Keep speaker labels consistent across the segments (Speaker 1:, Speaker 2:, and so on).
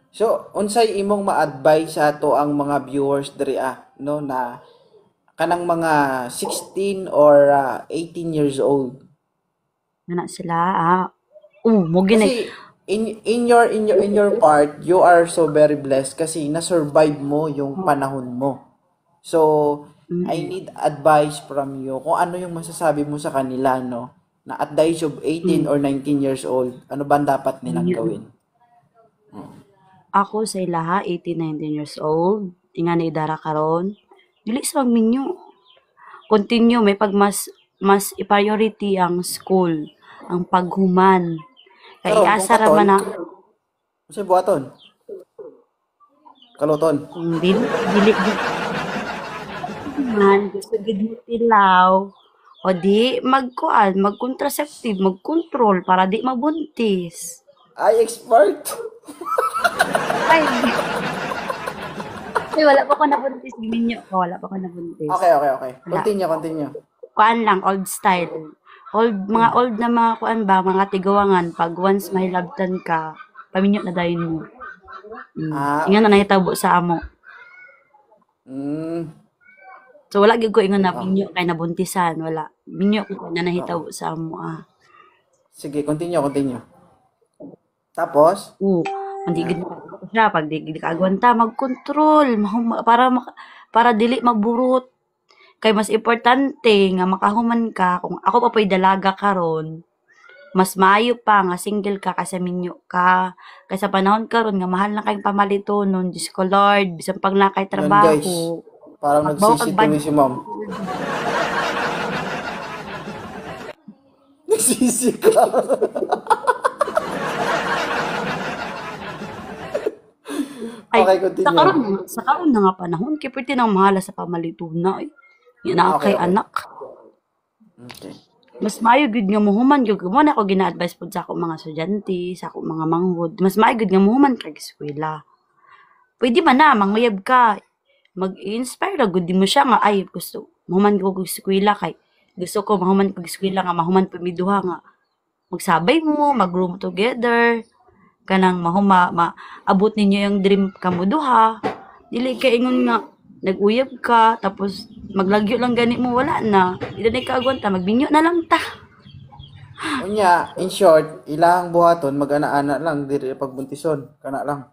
Speaker 1: So, unsay imong ma-advise sa ato ang mga viewers diri no na kanang mga 16 or 18 years old.
Speaker 2: Nga sila, mo ginay.
Speaker 1: Kasi in your part, you are so very blessed kasi na-survive mo yung panahon mo. So, I
Speaker 2: Mm,
Speaker 1: need advice from you kung ano yung masasabi mo sa kanila, no? Na at the age of 18
Speaker 2: mm.
Speaker 1: or 19 years old, ano ba ang dapat nilang
Speaker 2: Minyo na.
Speaker 1: gawin?
Speaker 2: Ako sa ilaha, 18, 19 years old. Inga na idara karon. Dili sa magminyo. Continue, may pag mas i-priority ang school, ang paghuman. Kay
Speaker 1: Karon kung
Speaker 2: iasa ra
Speaker 1: katon,
Speaker 2: man na,
Speaker 1: kasi buhaton, kaluton.
Speaker 2: kung dili man, gusto gid mo tilaw, o di magkuan, mag-contraceptive, mag-control para di mabuntis.
Speaker 1: Ay, expert!
Speaker 2: Ay, ay wala pa ko nabuntis, giminyo ko, wala pa ko nabuntis.
Speaker 1: Okay, okay, okay.
Speaker 2: Wala.
Speaker 1: Continue, continue.
Speaker 2: Kuan lang, old style. Old na mga kuan ba, mga tigawangan, pag once mahilabtan ka, paminyo na dayon mo. Ingan na
Speaker 1: Okay.
Speaker 2: nahitabo sa amo.
Speaker 1: Mm,
Speaker 2: So wala gyud ko ingon na
Speaker 1: oh,
Speaker 2: minyo kay nabuntisan, wala. Minyo ko na
Speaker 1: oo.
Speaker 2: nahitabo sa amo
Speaker 1: Sige, continue, continue. Tapos,
Speaker 2: Oo, hindi gid makaagwa siya pag di gid kaagwanta mag-control para dili maburot. Kay mas importante nga makahuman ka kung ako pa po'y dalaga karon, mas maayo pa nga single ka kaysa minyo ka. Kaysa panahon karon nga mahal na kayong pamalitonon, Diyos ko Lord, bisan pag na kay
Speaker 1: yun guys,
Speaker 2: trabaho,
Speaker 1: parang
Speaker 2: magbawa kag
Speaker 1: nagsisituloy
Speaker 2: budget.
Speaker 1: si ma'am. Nagsisi ka.
Speaker 2: Ay,
Speaker 1: Okay, continue.
Speaker 2: sa karon na nga panahon kay puwede nang mahala sa pamalitunon ay. Yan na
Speaker 1: Okay,
Speaker 2: kay
Speaker 1: okay.
Speaker 2: anak.
Speaker 1: Okay.
Speaker 2: Mas maayo gud nga mohuman gyud mo na ako gina-advise pud sa akong mga estudyante, sa akong mga manghud. Mas maayo gud nga mohuman kag eskwela. Pwede man na manguyab ka. Mag-inspire ra gud mo siya nga ay gusto mahuman ko og eskwela kay gusto ko mahuman kog eskwela nga mahuman pud mi duha nga magsabay mo, mag-room together, kanang maabot ninyo yung dream kamo duha. Dili kay ingon nga nag-uyab ka tapos maglagyo lang gani mo wala na. Dili na kaagwanta magbinyo na lang ta.
Speaker 1: Unya, in short, ilang buhaton mag-ana-ana lang diri pagbuntison, kana lang.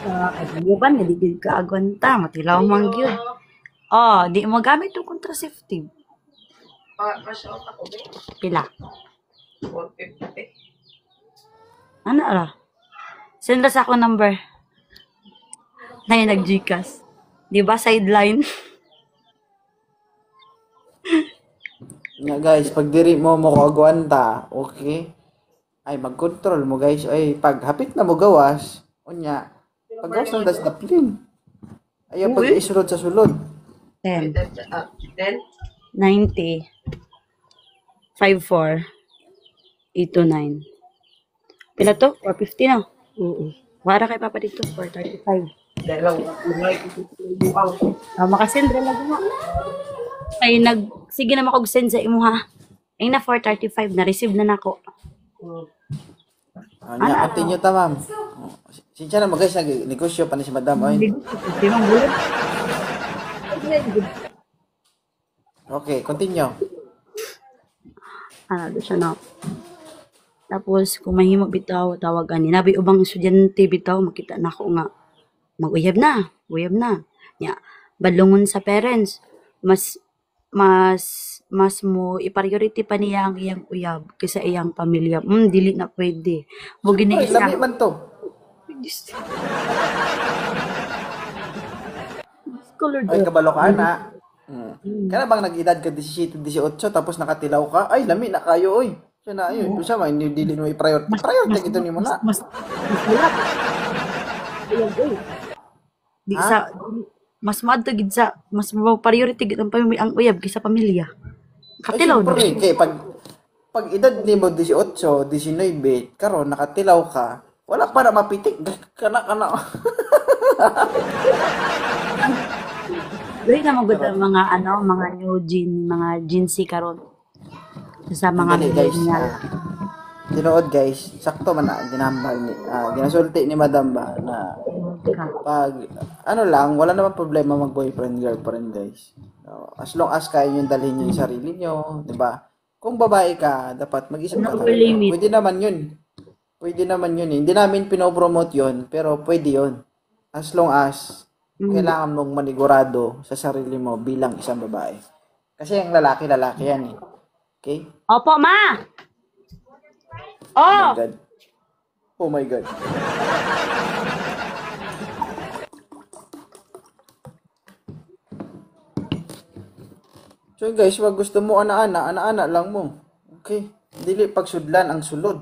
Speaker 2: Kagayoban nga di gyud kaagwanta matilaw man gyud. Oh, di mo gamit yung contraceptive. Pila?
Speaker 3: 150.
Speaker 2: Ano ra? Send ra sa ako number. Na yung nag-Gcash. Di ba sideline?
Speaker 1: Nga guys, pag diri mo mo kagwanta, okay? Ay mag-control mo guys. Ay pag hapit na mo gawas, unya, pag gawas ng dasdaplin. Ayaw pag
Speaker 2: Uy.
Speaker 1: isulod sa sulod.
Speaker 2: 10,
Speaker 3: 10?
Speaker 2: 90, 54, 829. Pila to? 450 na. Para kay Papa dito, 435.
Speaker 3: Dahil lang, buang.
Speaker 2: Makasend ra lang mo. Ay sige na makog-send sa imo ha. Ay na 435 na receive na nako.
Speaker 1: Anya, continue ta ma'am. Oh, sinsya na mo guys, nag-negosyo pa ni si madam. Ay.
Speaker 2: Di man bulan.
Speaker 1: Okay, continue.
Speaker 2: Do siya na. Tapos kung mahimo bitaw tawagan ni nabi ubang estudyante bitaw makita na ko nga mag-uyab na, uyab na. Nya, balungon sa parents. Mas mo i-priority pa niya ang iyang uyab kaysa iyang pamilya. Dili na pwede. Mo gini
Speaker 1: Ay, lami
Speaker 2: isa.
Speaker 1: man to.
Speaker 2: Color
Speaker 1: Ay, kabalo ka na. Kaya bang nag-edad ka 17, 18 tapos nakatilaw ka? Ay, lami na kayo, oy. Siya na, ayun. Siya man, hindi mo i-priority. Priority ito ni mo na.
Speaker 2: wala uyab oy. Di
Speaker 1: Ha?
Speaker 2: sa mas maadto gid sa mas mo priority gid ang pamilya ang uyab kaysa pamilya.
Speaker 1: Ay,
Speaker 2: Katilaw na.
Speaker 1: siyempre, kaya pag edad ni mo 18, 19, karon nakatilaw ka, wala pa na mapitik. Kana.
Speaker 2: Dili na magud ang mga mga new gen, mga Gen Z karon sa mga
Speaker 1: Dali guys.
Speaker 2: millennial.
Speaker 1: tinuod guys, sakto man na ginambal ni ginasulti ni Madam ba na pag ano lang, wala naman problema mag boyfriend girlfriend guys. No, as long as kaya niyo dalhin yung sarili niyo, 'di ba? Kung babae ka, dapat mag-isip ka
Speaker 2: No
Speaker 1: talaga.
Speaker 2: limit.
Speaker 1: Pwede naman 'yun. Pwede naman 'yun. Hindi namin pinopromote 'yun, pero pwede 'yun. As long as kailangan mong manigurado sa sarili mo bilang isang babae. Kasi ang lalaki yan eh. Okay?
Speaker 2: Opo, ma!
Speaker 1: Oh
Speaker 2: Oh!
Speaker 1: my God. Oh my God. So guys, wag gusto mo ana-ana lang mo. Okay? Dili pagsudlan ang sulod.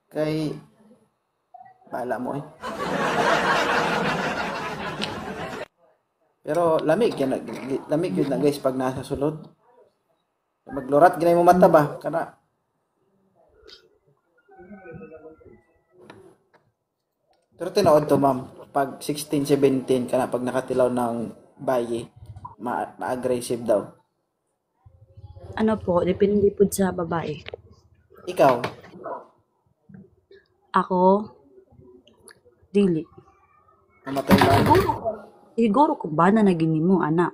Speaker 1: Kay bala mo eh. Pero lamig yun na guys pag nasa sulod. Maglurat ginay mo mata ba? Kana pero tinuod to ma'am, pag 16, 17 ka na, pag nakatilaw ng bayi, ma-aggressive daw.
Speaker 2: Ano po, depende po sa babae.
Speaker 1: Ikaw,
Speaker 2: Ako, dili.
Speaker 1: mamatay man,
Speaker 2: Siguro ko ba na naging mo, anak?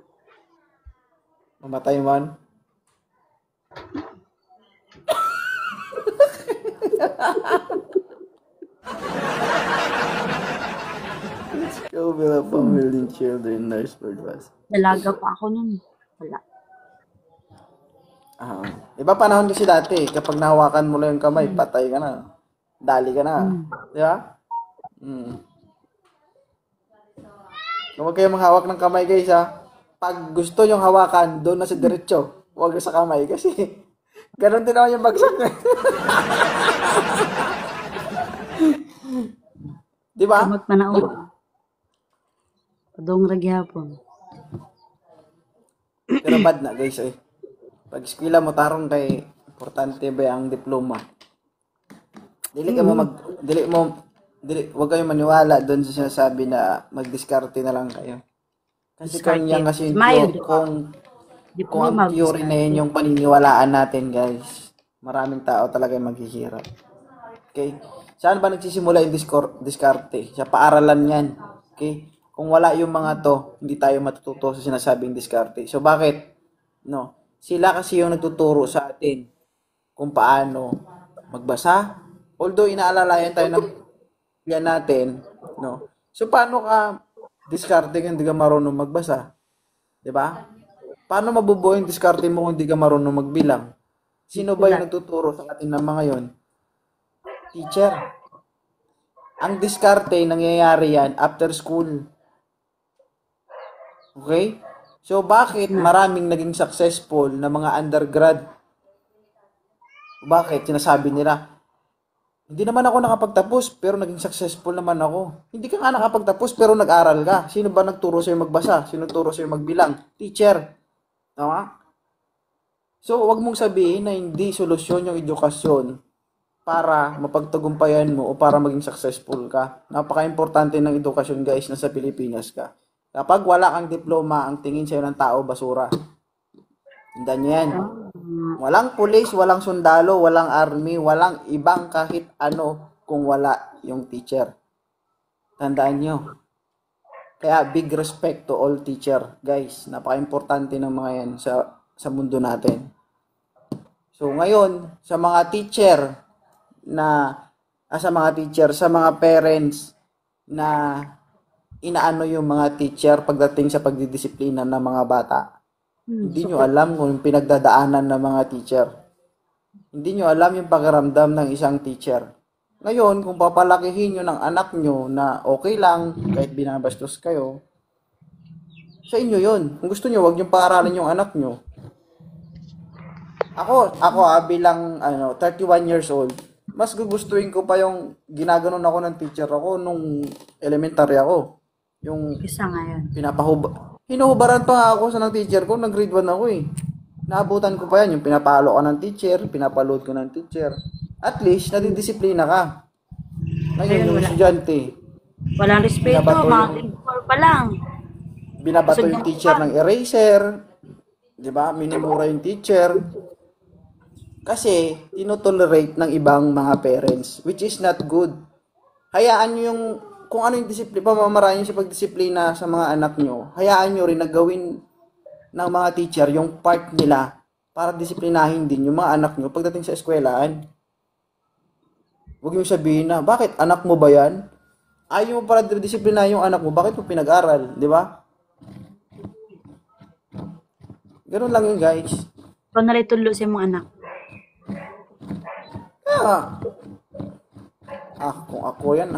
Speaker 1: mamatay man. Let's go with a family children nurse bird was.
Speaker 2: Dalaga pa ako nun. Wala.
Speaker 1: Iba panahon kasi dati, kapag nahawakan mo lang yung kamay, patay ka na. Dali ka na. Di ba? Kung huwag kayong manghawak ng kamay guys ha. Pag gusto yung hawakan, doon na sa diretso. Huwag sa kamay kasi ganun din naman yung bagsak. Di ba?
Speaker 2: Kamot manaon. Padong ragyapon.
Speaker 1: Pero bad na guys eh. Pag eskwela mo tarong kay importante ba ang diploma. Wag kayong maniwala doon sa sinasabi na magdiskarte na lang kayo. Kasi kung yan kasi kung ang theory na yun yung paniniwalaan natin guys, maraming tao talaga yung maghihirap. Okay? Saan ba nagsisimula yung diskarte? Sa paaralan yan. Okay? Kung wala yung mga to, hindi tayo matututo sa sinasabing diskarte. So bakit? No. Sila kasi yung nagtuturo sa atin kung paano magbasa. Although inaalalayan tayo ng yan natin, no. So paano ka diskarte kung hindi ka marunong magbasa? 'Di ba? Paano mabubuo yung diskarte mo kung hindi ka marunong magbilang? Sino ba yung nagtuturo sa atin ng mga yon? Teacher. Ang diskarte nangyayari yan after school. Okay? So, bakit maraming naging successful na mga undergrad? Bakit? Sinasabi nila, hindi naman ako nakapagtapos, pero naging successful naman ako. Hindi ka nga nakapagtapos, pero nag-aral ka. Sino ba nagturo sa'yo magbasa? Sino nagturo sa'yo magbilang? Teacher. Tama? So, wag mong sabihin na hindi solusyon yung edukasyon para mapagtagumpayan mo o para maging successful ka. Napaka-importante ng edukasyon, guys, na sa Pilipinas ka. Kapag wala kang diploma, ang tingin sa'yo ng tao, basura. Tandaan nyo yan. Walang pulis, walang sundalo, walang army, walang ibang kahit ano kung wala yung teacher. Tandaan nyo. Kaya big respect to all teacher. Guys, napaka-importante ng mga yan sa mundo natin. So ngayon, sa mga teacher, sa mga parents na inaano yung mga teacher pagdating sa pagdidisiplina ng mga bata. Hindi nyo alam kung yung pinagdadaanan ng mga teacher. Hindi nyo alam yung pakiramdam ng isang teacher. Ngayon, kung papalakihin nyo ng anak nyo na okay lang, kahit binabastos kayo, sa inyo yun. Kung gusto nyo, wag nyo paaralin yung anak nyo. Ako bilang 31 years old, mas gugustuhin ko pa yung ginaganon ako ng teacher ako nung elementary ako. Yung
Speaker 2: Isa nga yan.
Speaker 1: hinuhubaran pa ako sa ng teacher ko, nag-grade 1 ako eh. Naabutan ko pa yan, yung pinapalo ko ng teacher, pinapaload ko ng teacher. At least, nadidisiplina ka. Ngayon, yung estudyante,
Speaker 2: Walang respeto,
Speaker 1: Binabato
Speaker 2: mga
Speaker 1: yung-
Speaker 2: grade 4 pa lang.
Speaker 1: binabato yung teacher ng eraser, di ba? Minimura yung teacher. Kasi, tinotolerate ng ibang mga parents, which is not good. Hayaan nyo yung, kung ano yung pamamaraan nyo sa pagdisiplina sa mga anak nyo, hayaan nyo rin na gawin ng mga teacher yung part nila para disiplinahin din yung mga anak nyo pagdating sa eskwelahan. Huwag nyo sabihin na, bakit anak mo ba yan? Ayaw mo para disiplinahin yung anak mo, bakit mo pinag-aral? Di ba? Ganun lang yun, guys.
Speaker 2: Ikaw na tulo sa mong anak.
Speaker 1: Kaya, kung ako yan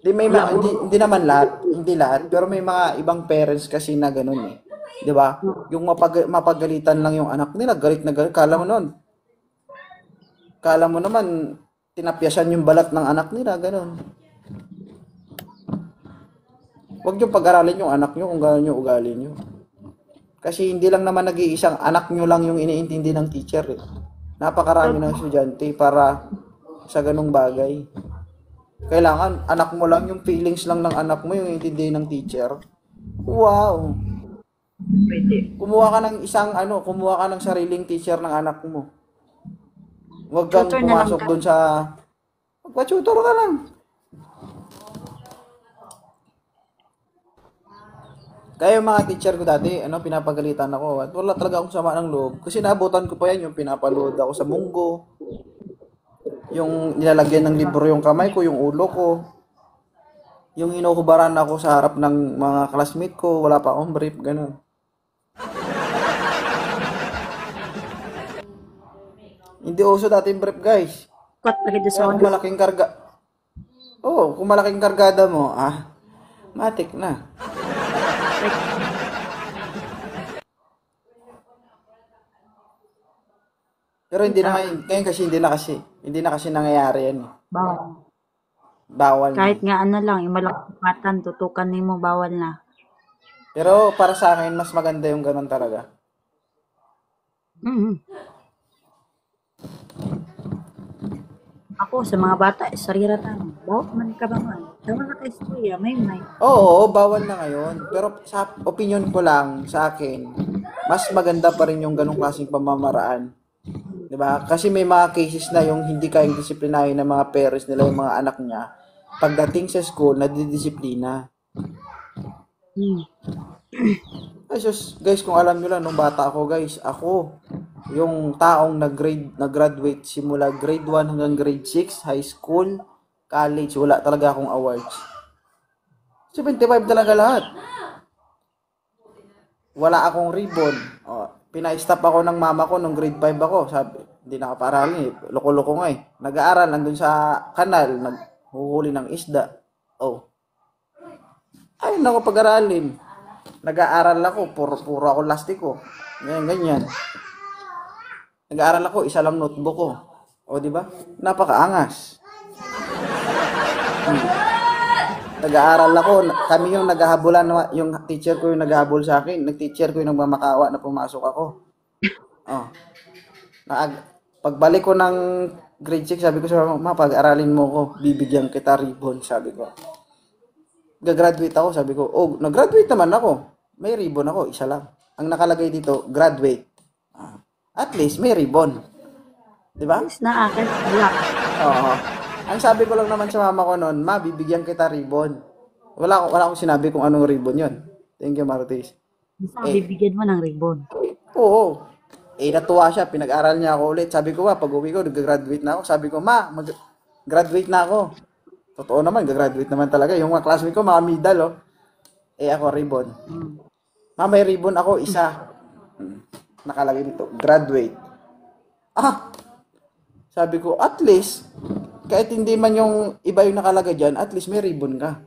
Speaker 1: Di may hindi naman lahat, hindi lahat, pero may mga ibang parents kasi na ganun eh. 'Di ba? Yung mapagalitan lang yung anak nila, galit na galit. Kala mo naman tinapyasan yung balat ng anak nila, ganun. Huwag yung pag-aralin yung anak nyo kung gano'n yung ugali nyo. Kasi hindi lang naman nag-iisang anak nyo lang yung iniintindi ng teacher eh. Napakarami ng estudyante para sa ganung bagay. Kailangan anak mo lang yung feelings lang ng anak mo yung intindihin ng teacher. Wow.
Speaker 3: Pwede.
Speaker 1: Kumuha ka ng sariling teacher ng anak mo. Huwag kang
Speaker 2: Tutor na lang
Speaker 1: pumasok
Speaker 2: ka.
Speaker 1: doon sa magpa-tutor ka lang. Kaya yung mga teacher ko dati, pinapagalitan ako. At wala talaga akong sama ng loob. Kasi naabutan ko pa yan, yung pinapaload ako sa munggo. Yung nilalagyan ng libro yung kamay ko, yung ulo ko. Yung inuhubaran ako sa harap ng mga classmate ko, wala pa akong brief, ganun. Hindi uso dati yung brief, guys.
Speaker 2: Kot lagi do
Speaker 1: Kaya
Speaker 2: sa
Speaker 1: kung malaking karga, kung malaking kargada mo, matik na. Pero hindi naman, ngayon kasi hindi na kasi nangyayari yan.
Speaker 2: bawal.
Speaker 1: Bawal na.
Speaker 2: Kahit nga lang, yung malakatan, tutukan nimo bawal na.
Speaker 1: Pero para sa akin, mas maganda yung ganun talaga.
Speaker 2: Mhm. Ako, sa mga bata, sarira tayo. Bawal man ka ba man? Tama na ka istorya, may.
Speaker 1: Oo, bawal na ngayon. Pero sa opinion ko lang, sa akin, mas maganda pa rin yung ganung klaseng pamamaraan. 'Di ba? Kasi may mga cases na yung hindi kayang disiplinahin ng mga parents nila yung mga anak niya. Pagdating sa school, nadidisiplina.
Speaker 2: Hmm.
Speaker 1: Ay, sus, guys, kung alam nyo lang, nung bata ako, guys, ako, yung taong nag-graduate simula grade 1 hanggang grade 6, high school, college, wala talaga akong awards. 75 talaga lahat. Wala akong ribbon. Pina-stop ako ng mama ko nung grade 5 ako. Sabi, hindi nakaparalin eh. Loko-loko nga eh. Nag-aaral, nandun sa kanal, naghuhuli ng isda. Ayun ako pag-aralin. Nag-aaral ako, puro ako lastiko. Ganyan. Nag-aaral ako, isa lang notebook ko. Di ba? Napakaangas. Nag-aaral ako, kami yung naghahabulan, yung teacher ko yung naghahabol sa akin, nag-teacher ko yung nagmamakawa na pumasok ako. Pagbalik ko ng grade 6, sabi ko sa mama, pag-aralin mo ko, bibigyan kita ribbon, sabi ko. Gagraduate ako, sabi ko, nag-graduate naman ako. May ribbon ako, isa lang. Ang nakalagay dito, graduate. At least, may ribbon. Di ba?
Speaker 2: Na akin, wala.
Speaker 1: Oo. Ang sabi ko lang naman sa mama ko noon, ma, bibigyan kita ribbon. Wala akong sinabi kung anong ribbon yon. Thank you, Martis.
Speaker 2: Bibigyan mo ng ribbon.
Speaker 1: Oo. Natuwa siya. Pinag-aral niya ako ulit. Sabi ko pag uwi ko, nag-graduate na ako. Sabi ko, ma, mag-graduate na ako. Totoo naman, nag-graduate naman talaga. Yung mga classmate ko, mga medal, ako, ribbon. Ma, may ribbon ako, isa. Nakalagay dito, graduate. Sabi ko, at least, kahit hindi man yung iba yung nakalagay dyan, at least may ribbon ka.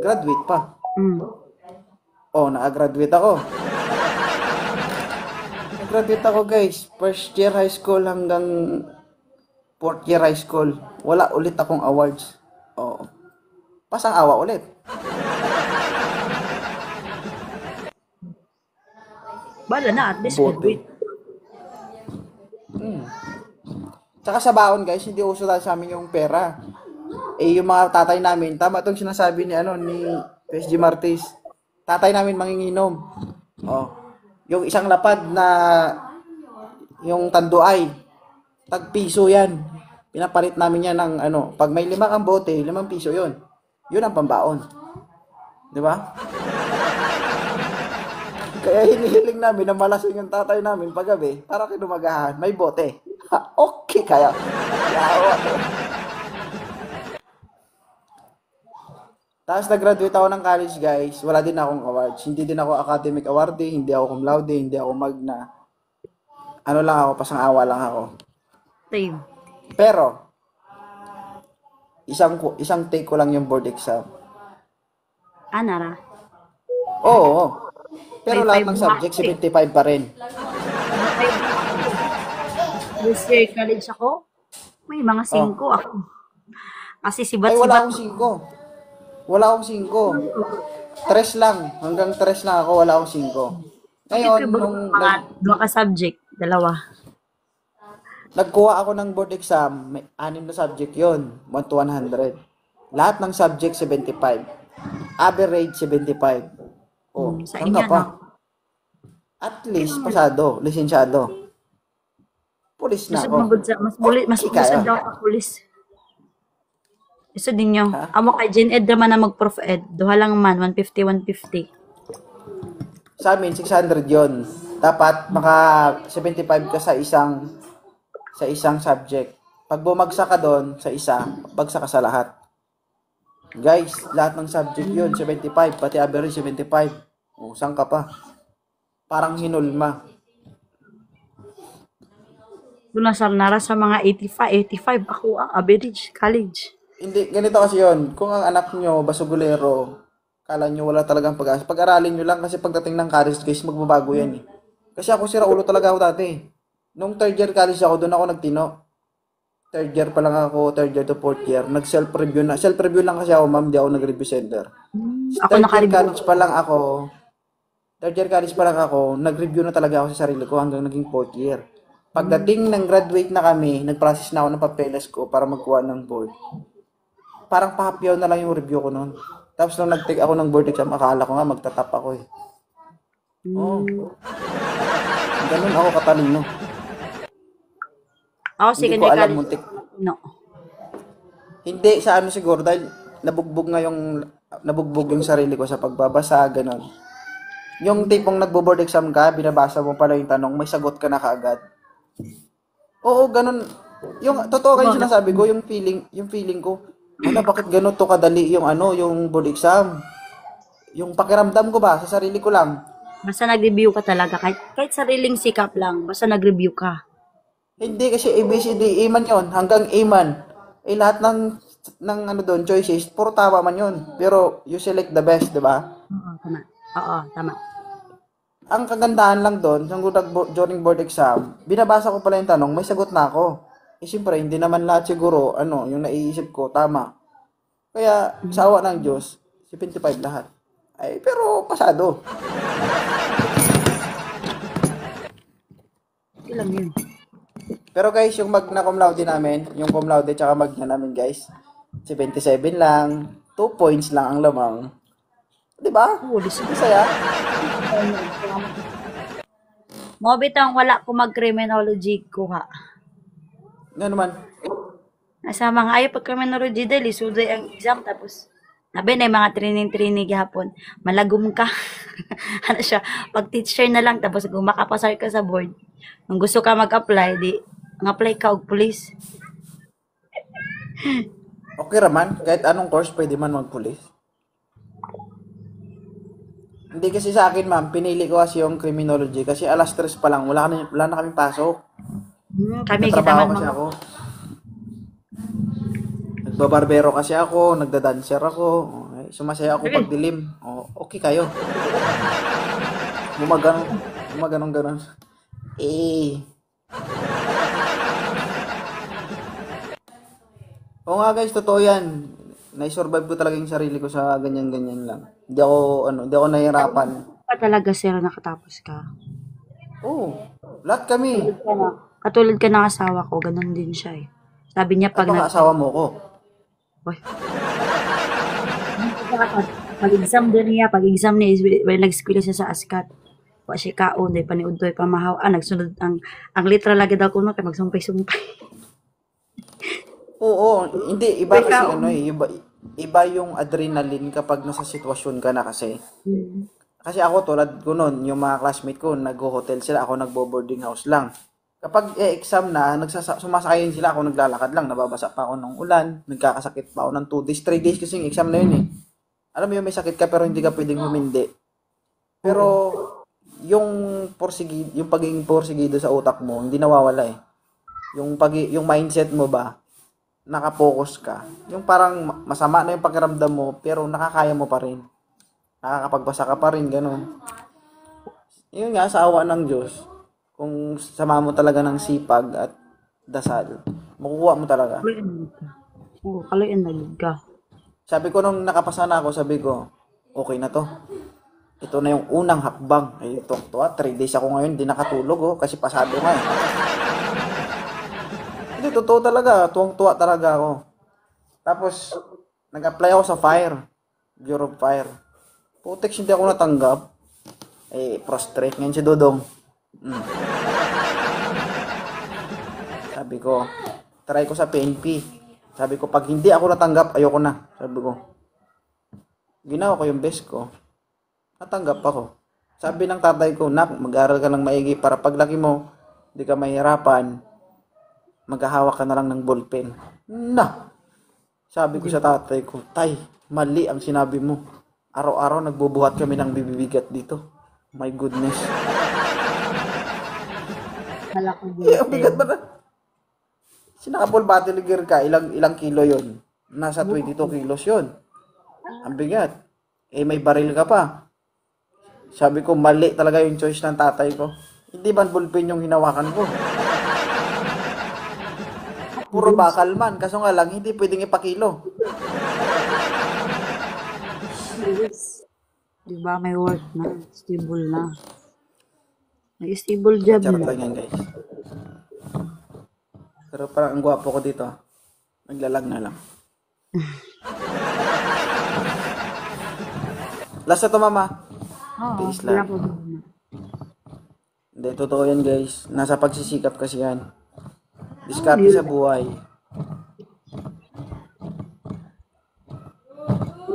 Speaker 1: Graduate pa. Naka-graduate ako. Nag-graduate ako, guys. First year high school hanggang fourth year high school. Wala ulit akong awards. Pasang awa ulit.
Speaker 2: Bala na, at least graduate.
Speaker 1: Tsaka sa baon, guys, hindi uso lang sa amin yung pera. Yung mga tatay namin, tama itong sinasabi ni PSG Martis. Tatay namin manginginom. Yung isang lapad na yung tanduay. Tag-piso yan. Pinapalit namin yan ng ano, pag may 5 kang bote, 5 piso yun. Yun ang pambaon. Di ba? Kaya hinihiling namin na malasing yung tatay namin paggabi para kinumagahan, may bote. Ha, okay kaya. Yawa. Tapos nag-graduate ako ng college, guys. Wala din akong awards. Hindi din ako academic awardee, hindi ako cum laude, hindi ako magna. Ano lang ako, pasang-awa lang ako.
Speaker 2: Same.
Speaker 1: Pero, isang take ko lang yung board exam.
Speaker 2: Nara.
Speaker 1: Oo. Pero
Speaker 2: May
Speaker 1: lahat
Speaker 2: five
Speaker 1: ng subject,
Speaker 2: marks
Speaker 1: 75 pa rin.
Speaker 2: This year college ako, may mga 5 ako. Kasi
Speaker 1: Ay,
Speaker 2: sibat-sibat.
Speaker 1: wala akong 5. Wala akong 5. 3 lang. Hanggang 3 lang ako, wala akong 5. Ngayon, nung
Speaker 2: mga 2 ka subject, 2.
Speaker 1: nagkuha ako ng board exam, may 6 na subject yon, 1 to 100. Lahat ng subject, 75. Average, 75. Oh,
Speaker 2: Sa
Speaker 1: saan
Speaker 2: inyo,
Speaker 1: ka pa?
Speaker 2: no?
Speaker 1: At least, pasado, lisensyado. Pulis na
Speaker 2: Mas
Speaker 1: ako.
Speaker 2: magud sa mas
Speaker 1: Okay, kaya.
Speaker 2: busog daw ka pulis. Isa din nyo.
Speaker 1: Ha?
Speaker 2: Amo kay Gen Ed naman na mag-prof ed. Duha lang man, 150, 150.
Speaker 1: Sa amin, 600 yon. Dapat maka 75 ka sa isang subject. Pag bumagsak ka doon sa isa, bagsak ka sa lahat. Guys, lahat ng subject yun, 75, pati average 75. O, saan ka pa? Parang hinulma.
Speaker 2: Doon sa nara sa mga 85 ako ang average college.
Speaker 1: Hindi, ganito kasi yun. Kung ang anak nyo, basugulero, kala nyo wala talagang pag-asa. Pag-aralin nyo lang kasi pagdating ng college, guys, magbabago yan eh. Kasi ako sira ulo talaga ako dati. Nung third year college ako, doon ako nagtino. Third year pa lang ako, third year to fourth year. Nag-self-review na. Self-review lang kasi ako, ma'am, di ako nag-review center.
Speaker 2: Ako
Speaker 1: Third year
Speaker 2: naka-review.
Speaker 1: college pa lang ako, nag-review na talaga ako sa sarili ko hanggang naging fourth year. Pagdating ng graduate na kami, nag-process na ako ng papeles ko para magkuha ng board. Parang pahapyaw na lang yung review ko noon. Tapos nung nag-take ako ng board exam, akala ko nga magtatap ako eh. Oh. Ganun ako katalino.
Speaker 2: Ako
Speaker 1: Hindi
Speaker 2: second
Speaker 1: ko
Speaker 2: year
Speaker 1: alam,
Speaker 2: college.
Speaker 1: muntik.
Speaker 2: No.
Speaker 1: Hindi, sa ano siguro, dahil nabugbog yung sarili ko sa pagbabasa, ganun. Yung tipong nagbo-board exam ka, binabasa mo pala yung tanong, may sagot ka na kaagad. Oo, ganun. Yung totoo kayo sinasabi ko, yung feeling ko, ano, bakit ganun to kadali yung yung board exam? Yung pakiramdam ko ba, sa sarili ko lang.
Speaker 2: Basta nag-review ka talaga. Kahit sariling sikap lang. Basta nag-review ka.
Speaker 1: Hindi kasi ABCD, A man yun, hanggang A man. Eh, lahat ng doon, choices, puro tama man yun. Pero, you select the best, di ba?
Speaker 2: Oo, tama. Oo, tama.
Speaker 1: Ang kagandahan lang doon, during board exam, binabasa ko pala yung tanong, may sagot na ako. Eh, siyempre, hindi naman lahat siguro, yung naiisip ko, tama. Kaya, sa awa ng Diyos, 75 lahat. Ay, pero, pasado.
Speaker 2: Ilang yun.
Speaker 1: Pero guys, yung magna cum laude namin, yung cum laude tsaka magna namin guys, 77 lang, 2 points lang ang lamang. Di ba? Masaya.
Speaker 2: Mo bitang wala ko mag-criminology ko ha.
Speaker 1: Nga naman.
Speaker 2: Nasa mga ayaw pag criminology dahil isuday ang exam tapos nabi na yung mga training gihapon. Malagom ka. Ano siya, pag teacher na lang tapos kung makapasar ka sa board, kung gusto ka mag-apply, di mag-apply ka og police.
Speaker 1: Okay raman, kahit anong course pwede man magpulis. Hindi kasi sa akin ma'am, pinili ko kasi yung criminology kasi alas 3 pa lang, wala na kaming pasok.
Speaker 2: Kami kita
Speaker 1: Nagtatrabaho
Speaker 2: man
Speaker 1: kasi
Speaker 2: mga
Speaker 1: ako. Nagbabarbero kasi ako, nagdadancer ako. Okay, sumasaya ako pag dilim. Okay kayo. Gumaganon. Eh. Oo nga guys, totoo yan. Nai-survive ko talaga yung sarili ko sa ganyan-ganyan lang. Hindi ako nahihirapan.
Speaker 2: pa talaga sir nakatapos ka.
Speaker 1: Oo, lahat kami.
Speaker 2: Katulad ka ng asawa ko, ganun din siya eh. Sabi niya
Speaker 1: Pag
Speaker 2: pag
Speaker 1: asawa mo ko.
Speaker 2: Uy. Pag-exam din niya, pag-exam niya, nag-school siya sa ASCAT. Wa siya kaon, day paniudtoy pamahaw. Nagsunod ang literal lagi daw kuno kay magsumpay-sumpay.
Speaker 1: Oo, hindi iba kasi
Speaker 2: Ikaw.
Speaker 1: ano eh, iba yung adrenaline kapag nasa sitwasyon ka na kasi.
Speaker 2: Mm.
Speaker 1: Kasi ako tulad ko noon, yung mga classmate ko nag-hotel sila, ako nagbo-boarding house lang. Kapag exam na, sumasakayin sila, ako naglalakad lang, nababasa pa ako ng ulan, nagkakasakit pa ako ng 2 days, 3 days kasi yung exam na yun eh. Alam mo yung may sakit ka pero hindi ka pwedeng humindi. Pero yung yung pagiging porsigido sa utak mo, hindi nawawala eh. Yung mindset mo ba, nakapokus ka. Yung parang masama na yung pakiramdam mo, pero nakakaya mo pa rin. Nakakapagbasa ka pa rin, ganun. Yun nga, sa awa ng Diyos, kung sama mo talaga ng sipag at dasal, makukuha mo talaga.
Speaker 2: Kaluyan na ka. Oo, kaluyan na gid ka.
Speaker 1: Sabi ko nung nakapasa na ako, sabi ko, okay na to. Ito na yung unang hakbang. Ay, tuwa, 3 days ako ngayon, di nakatulog oh, kasi pasado nga eh. Hindi, totoo talaga, tuwang-tuwa talaga ako. Tapos, nag-apply ako sa fire, Bureau of Fire. Putex, hindi ako natanggap. Eh, prostrate ngayon si Dodong. Sabi ko, try ko sa PNP. Sabi ko, pag hindi ako natanggap, ayoko na. Sabi ko, ginawa ko yung best ko. Natanggap ako. Sabi ng tatay ko, nak, mag-aral ka ng maigi para paglaki mo, hindi ka mahirapan, maghahawak ka na lang ng ballpen. Na! Sabi ko sa tatay ko, tay, mali ang sinabi mo. Araw-araw nagbubuhat kami ng bibibigat dito. My goodness.
Speaker 2: Malaki
Speaker 1: Eh, ang bigat ba na? Sinakapol battle gear ka, ilang kilo yon? Nasa 22 kilos yon. Ang bigat. Eh, may baril ka pa. Sabi ko, mali talaga yung choice ng tatay ko. Hindi man ballpen yung hinawakan ko. Puro bakal man. Kaso nga lang, hindi pwedeng ipakilo.
Speaker 2: Di ba may work na, stable na. May stable job
Speaker 1: Charot
Speaker 2: na.
Speaker 1: lang yan, guys. Pero parang ang gwapo ko dito. Naglalag na lang. Last na to, mama.
Speaker 2: Oo,
Speaker 1: Peace
Speaker 2: wala
Speaker 1: lang.
Speaker 2: po.
Speaker 1: Hindi, totoo yan, guys. Nasa pagsisikap kasi yan. Diskarte sa buhay.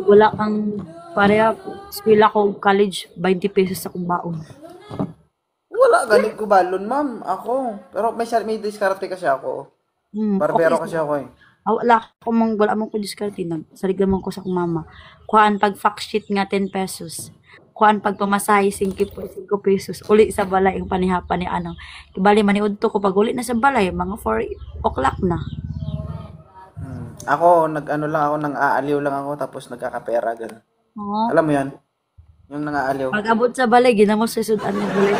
Speaker 2: Wala kang pareha, eskwela ko, college, 20 pesos akong baon.
Speaker 1: Wala, galing ko balon, ma'am. Ako. Pero may diskarte kasi ako. Barbero kasi ako eh.
Speaker 2: Wala mong ko diskarte. Saligan mo ko sa akong mama. Kuhaan pag fact sheet nga 10 pesos. Kuhaan pag pamasahe 5 pesos. Uli sa balay yung panihapan ni ano. Kibali maniudto ko pag uli na sa balay, mga 4 o'clock na.
Speaker 1: Ako, nag-ano lang ako, nang-aaliw lang ako, tapos nagkakapera, gano'n.
Speaker 2: Oo.
Speaker 1: Alam mo yan? Yung nang-aaliw.
Speaker 2: Pag abot sa balay, ginamos sa sudan ni balay.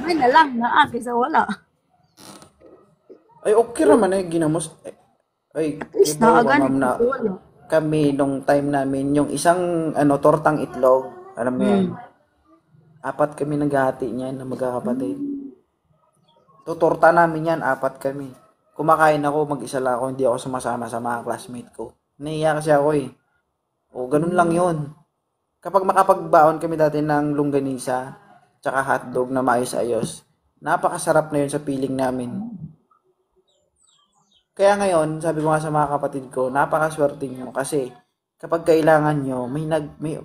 Speaker 2: Ay na lang, kaysa wala.
Speaker 1: Ay, okay naman eh, ginamos. Ay,
Speaker 2: Is
Speaker 1: iba,
Speaker 2: na agad,
Speaker 1: ma'am, na
Speaker 2: wala.
Speaker 1: kami nung time namin, yung isang tortang itlog, alam mo yan, 4 kami naghahati niyan na magkakapatid. Torta namin yan, 4 kami. Kumakain ako, mag-isa lang ako, hindi ako sumasama sa mga classmate ko. Nahiya kasi ako eh. O, ganun lang yun. Kapag makapagbaon kami dati ng longganisa, tsaka hotdog na maayos-ayos, napakasarap na yun sa piling namin. Kaya ngayon, sabi ko nga sa mga kapatid ko, napakaswerte nyo kasi kapag kailangan nyo,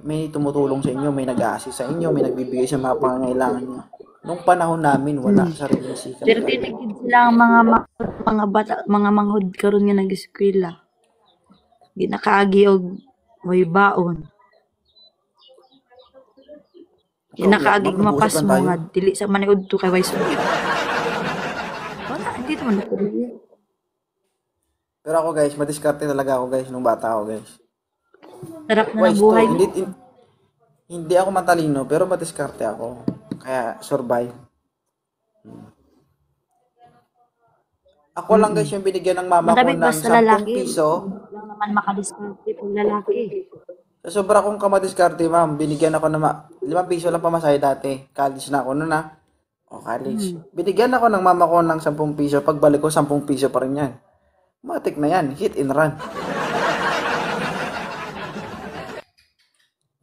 Speaker 1: may tumutulong sa inyo, may nag-a-assist sa inyo, may nagbibigay sa mga pangangailangan nyo. Nung panahon namin, wala sariling sikat.
Speaker 2: Pero tinagid sila ang mga bata, mga manghod karon nga nag-eskwela. Di nakaagi og may baon. Di nakaagi
Speaker 1: Ma'am,
Speaker 2: mapas
Speaker 1: nag-uusap
Speaker 2: mo
Speaker 1: lang tayo.
Speaker 2: nga dili sa maniud to kay wais. Wala, hindi naman ako.
Speaker 1: Pero ako guys, madiskarte talaga ako guys nung bata ako guys.
Speaker 2: Sarap na ng
Speaker 1: Wise
Speaker 2: buhay.
Speaker 1: to. Hindi ako matalino, pero madiskarte ako. Kaya survive. Ako lang guys yung binigyan ng mama ko
Speaker 2: Madaming
Speaker 1: ng
Speaker 2: basta
Speaker 1: 10
Speaker 2: lalaki.
Speaker 1: piso.
Speaker 2: Lang naman makadiskarte pag lalaki.
Speaker 1: Sa sobra kong kamadiskarte, ma'am, binigyan ako ng 5 piso lang pamasahe dati. College na ako noon na. O college. Binigyan ako ng mama ko ng 10 piso. Pagbalik ko, 10 piso pa rin yan. Matik na yan. Hit and run.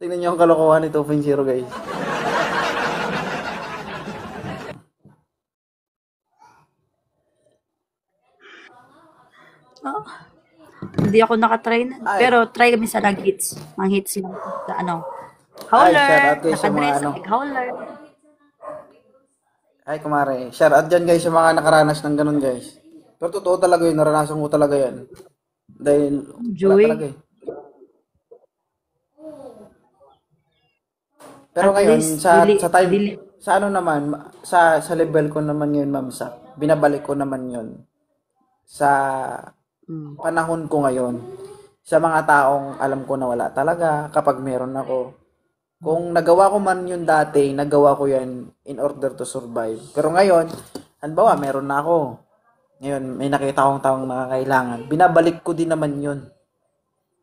Speaker 1: Tingnan niyo ang kalokohan ni 2.0 guys.
Speaker 2: Hindi ako nakatry na.
Speaker 1: Ay.
Speaker 2: Pero try kami sa nag-hits. Mga hits lang sa ano.
Speaker 1: Ay,
Speaker 2: Howler.
Speaker 1: shout out guys sa mga
Speaker 2: Nakadress
Speaker 1: ano.
Speaker 2: like howler.
Speaker 1: Ay, kumare. Shout out dyan guys sa mga nakaranas ng ganun guys. Pero totoo talaga yun. Naranasan ko talaga yan. Dahil wala
Speaker 2: Joy.
Speaker 1: talaga eh. Pero
Speaker 2: At
Speaker 1: ngayon,
Speaker 2: least,
Speaker 1: sa
Speaker 2: dili-
Speaker 1: sa time,
Speaker 2: dili-
Speaker 1: sa ano naman, sa level ko naman ngayon, Ma'am Sak, binabalik ko naman yun sa
Speaker 2: Mm.
Speaker 1: panahon ko ngayon. Sa mga taong alam ko na wala talaga, kapag meron ako. Kung nagawa ko man yun dati, nagawa ko yan in order to survive. Pero ngayon, hanbawa, meron na ako. Ngayon, may nakita akong taong nakakailangan. Binabalik ko din naman yun.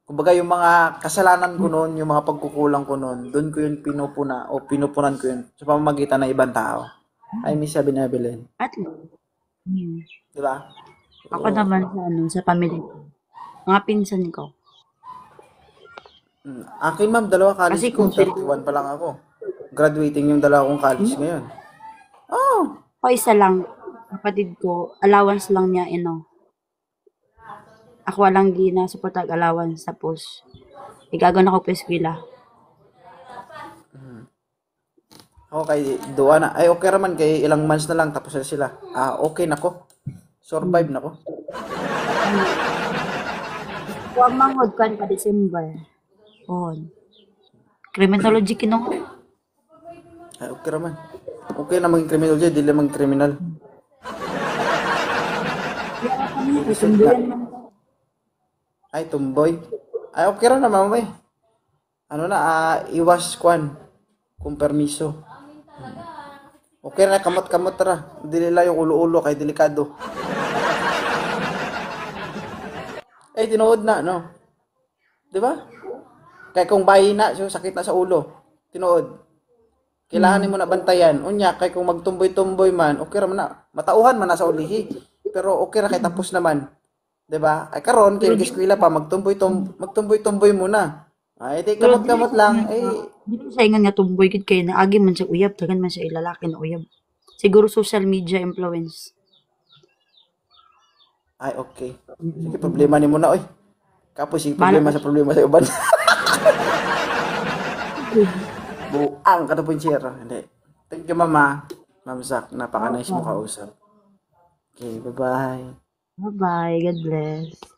Speaker 1: Kumbaga, yung mga kasalanan ko noon, yung mga pagkukulang ko noon, doon ko yun pinupuna o pinupunan ko yun sa pamamagitan ng ibang tao. Ay, Miss Sabi na Evelyn.
Speaker 2: At least. Mm.
Speaker 1: Di ba?
Speaker 2: Ako naman sa ano, sa pamilya ko. Mga pinsan ko.
Speaker 1: Akin, ma'am, dalawa college
Speaker 2: Kasi
Speaker 1: ko.
Speaker 2: kung
Speaker 1: 31 pa lang ako. Graduating yung dalawa kong college ngayon. Oh!
Speaker 2: Ako isa lang. Kapatid ko, allowance lang niya, Ako lang gina support ag allowance tapos igagon ako pa eskwela.
Speaker 1: Ako kay Duwa na. Ay, okay raman. Kay ilang months na lang tapos na sila. Okay na ko. Survive na ko.
Speaker 2: Huwag manghod kan pa December. On. Criminology kinong.
Speaker 1: Ay, okay raman. Okay na maging criminal dyan. Dili maging criminal.
Speaker 2: Sunduyan man.
Speaker 1: Ay, tumboy. Ay, okay ra naman, may. Ano na, iwas kwan. Kung permiso. Okay na, kamot-kamot ra. Dili lang yung ulo-ulo kay delikado. Ay, tinuod na, no? Di ba? Kaya kung bayi na, so sakit na sa ulo. Tinuod. Kailangan mo na bantayan. Unya, kay kung magtumboy-tumboy man, okay ra man na. Matauhan man na sa ulihi. Pero okay ra kay tapos naman. 'Di ba? Ay karon kay eskwela pa magtumboy-tumboy muna. Ay di kamot-kamot lang.
Speaker 2: Dito sa ingan nga tumboy gid kay naagi man siya uyab, dagan man siya ilalaki na uyab. Siguro social media influence.
Speaker 1: Ay okay. Sige, problema nimo na oy. Kapos yung problema sa uban. Buang ka na po Hindi. Thank you, Mama. Ma'am Zach, napaka-nice mo kausap. Okay, bye-bye.
Speaker 2: Bye-bye. God bless.